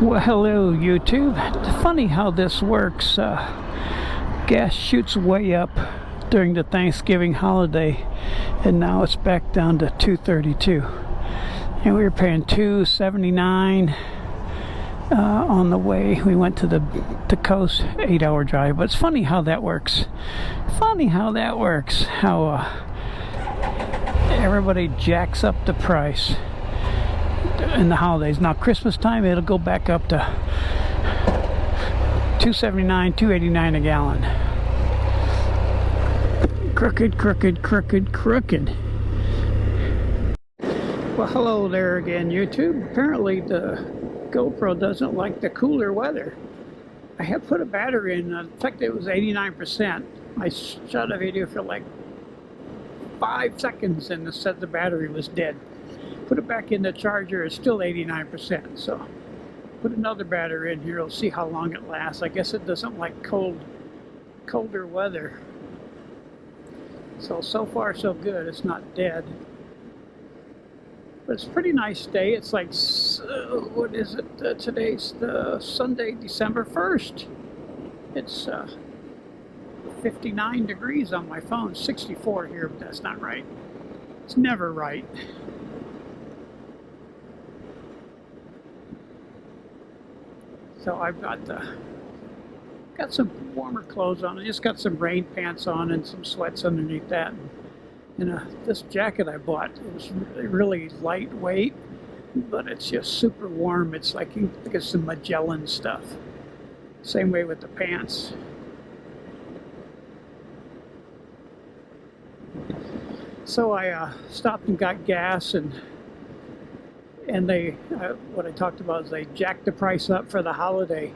Well, hello YouTube. Funny how this works. Gas shoots way up during the Thanksgiving holiday, and now it's back down to $2.32. And we were paying $2.79 on the way. We went to the coast, 8-hour drive. But it's funny how that works. Funny how that works. How everybody jacks up the price in the holidays. Now Christmas time it'll go back up to $2.79, $2.89 a gallon. Crooked. Well, hello there again, YouTube. Apparently the GoPro doesn't like the cooler weather. I have put a battery in fact it was 89%. I shot a video for like 5 seconds and it said the battery was dead. Put it back in the charger, it's still 89%. So put another battery in here, we'll see how long it lasts. I guess it doesn't like colder weather. So far so good, it's not dead. But it's a pretty nice day. It's like, what is it? Today's the Sunday, December 1st. It's 59 degrees on my phone, 64 here, but that's not right. It's never right. So I've got some warmer clothes on. I just got some rain pants on and some sweats underneath that. And this jacket I bought, it was really lightweight, but it's just super warm. It's like you think it's some Magellan stuff. Same way with the pants. So I stopped and got gas, and they what I talked about is they jacked the price up for the holiday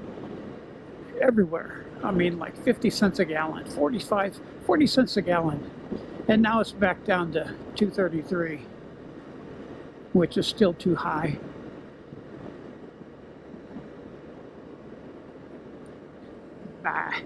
everywhere. I mean, like 50 cents a gallon, 40 cents a gallon. And now it's back down to $2.33, which is still too high. Bye.